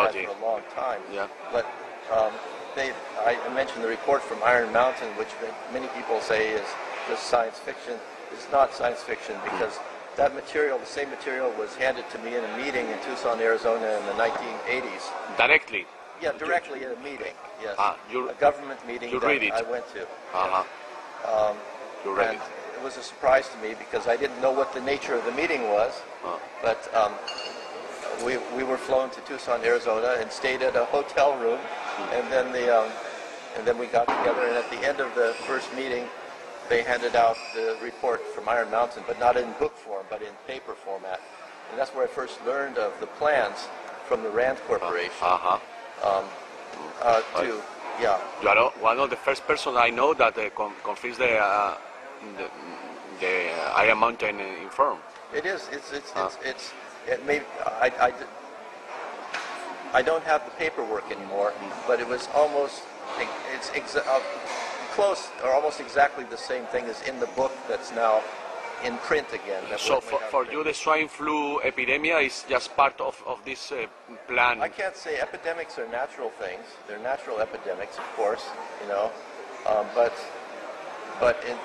for a long time. Yeah. But I mentioned the report from Iron Mountain, which many people say is just science fiction. It's not science fiction because that material, the same material, was handed to me in a meeting in Tucson, Arizona in the 1980s. Directly? Yeah, directly in a meeting, yes. A government meeting that I went to. Uh-huh. Yeah. You read it. It was a surprise to me because I didn't know what the nature of the meeting was. But we were flown to Tucson, Arizona, and stayed at a hotel room, and then we got together. And at the end of the first meeting, they handed out the report from Iron Mountain, but not in book form, but in paper format. And that's where I first learned of the plans from the Rand Corporation. You are one of the first person I know that confirms the Iron Mountain inform. It is. It may. I don't have the paperwork anymore, but it was almost. Close or almost exactly the same thing as in the book that's now in print again. So for you, the swine flu epidemic is just part of this plan? I can't say epidemics are natural things. They're natural epidemics, of course, you know. But in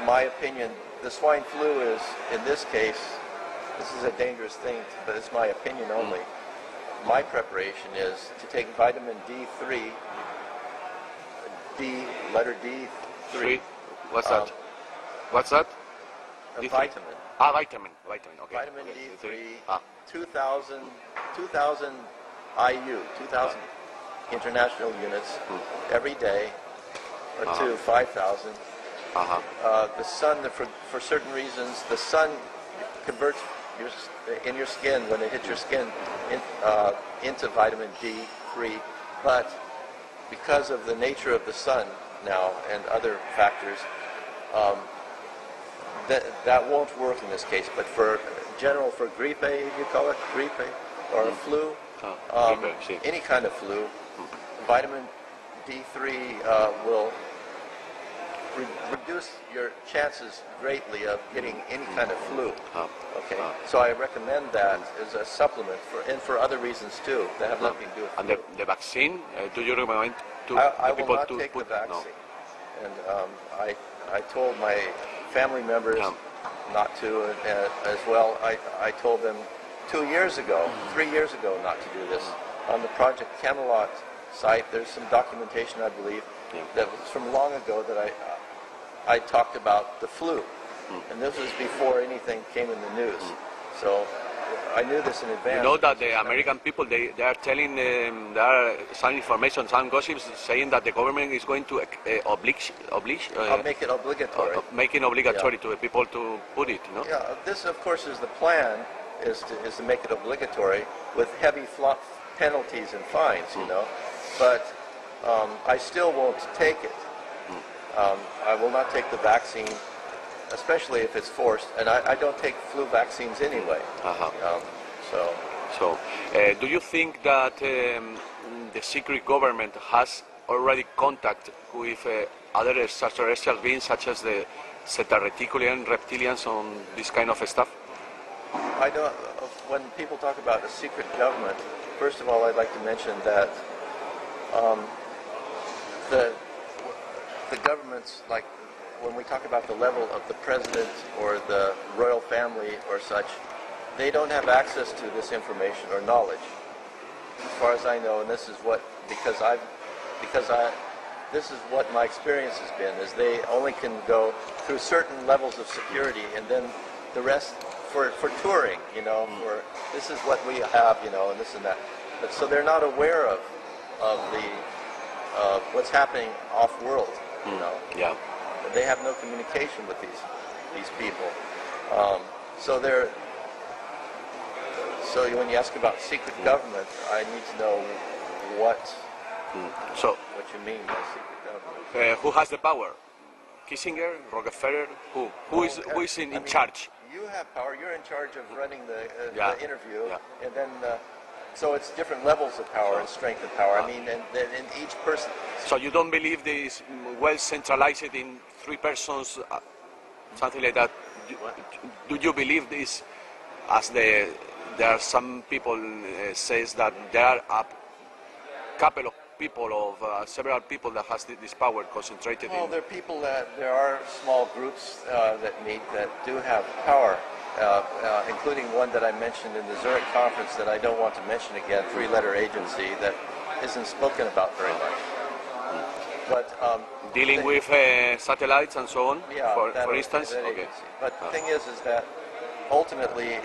my opinion, the swine flu is, in this case, this is a dangerous thing, but it's my opinion only. My preparation is to take vitamin D3, letter D3. What's that? What's that? A vitamin. Vitamin. Okay. Vitamin D3, 2,000 IU, 2,000 international units every day, or 5,000. The sun, for certain reasons, the sun converts in your skin, when it hits your skin, into vitamin D3, but because of the nature of the sun now and other factors, that won't work in this case. But for gripe, you call it gripe, or a flu, any kind of flu, vitamin D3 will reduce your chances greatly of getting any kind of flu. Okay, so I recommend that as a supplement for other reasons too that have nothing to do with flu. And the vaccine, do you recommend to I will people not to take put the vaccine, no. and I told my family members not to as well. I told them 2 years ago, 3 years ago, not to do this. On the Project Camelot site, there's some documentation, I believe, that was from long ago that I talked about the flu, and this was before anything came in the news. So I knew this in advance. You know that the American people, they are telling, there are some information, some gossips saying that the government is going to make it obligatory. Make it obligatory to the people to put it, you know? Yeah, this of course is the plan, is to make it obligatory with heavy penalties and fines, you know. But I still won't take it. I will not take the vaccine, especially if it's forced, and I don't take flu vaccines anyway. Do you think that the secret government has already contact with other extraterrestrial beings, such as the Cetareticulian reptilians, on this kind of stuff? I don't. When people talk about a secret government, first of all, I'd like to mention that the governments, like when we talk about the level of the president or the royal family or such, they don't have access to this information or knowledge, as far as I know. And this is what this is what my experience has been, is they only can go through certain levels of security, and then the rest for touring, you know, for this is what we have, you know, and this and that. But so they're not aware of what's happening off-world, you know. Yeah. They have no communication with these people. So when you ask about secret government, I need to know what you mean by secret government. Who has the power? Kissinger, Rockefeller? Who is in charge? You have power. You're in charge of running the interview, and then so it's different levels of power and strength of power. I mean, and in each person. So you don't believe this is well centralized in 3 persons, something like that? Do you believe this as the there are some people says that there are a couple of people several people that has this power concentrated Well, in. there are small groups that meet that do have power, including one that I mentioned in the Zurich conference that I don't want to mention again, three-letter agency that isn't spoken about very much. But Dealing with satellites and so on, yeah, for instance? that Okay. agency. But the thing is that ultimately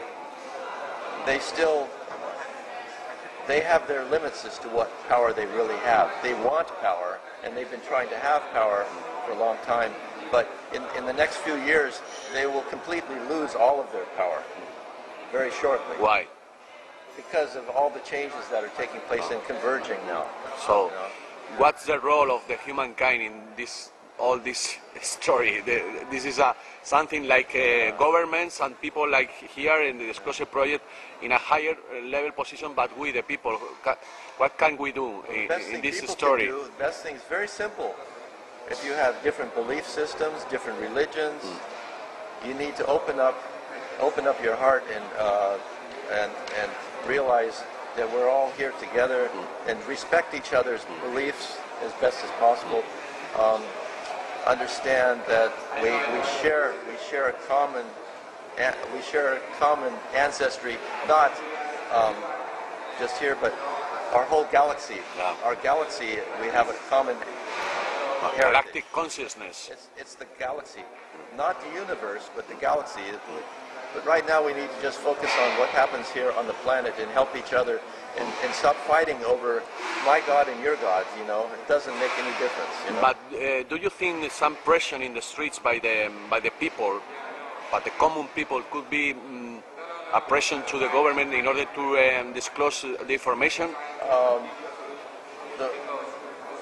they have their limits as to what power they really have. They want power, and they've been trying to have power for a long time, but in the next few years, they will completely lose all of their power very shortly. Why? Because of all the changes that are taking place and converging now. So, what's the role of the humankind in all this story? This is something like governments and people like here in the Scotia project in a higher level position, but we the people, what can we do in this story? The best thing is very simple. If you have different belief systems, different religions, you need to open up your heart and realize that we're all here together and respect each other's beliefs as best as possible. Understand that we share a common ancestry, not just here, but our whole galaxy. Yeah. Our galaxy, we have a common Galactic consciousness. It's the galaxy, not the universe, but the galaxy. But right now we need to just focus on what happens here on the planet and help each other and stop fighting over my God and your God. You know, it doesn't make any difference. You know? But do you think some pressure in the streets by the people, but the common people, could be a pressure to the government in order to disclose the information?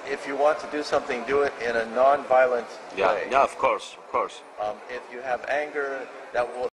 If you want to do something, do it in a non-violent way. Yeah, of course. If you have anger, that will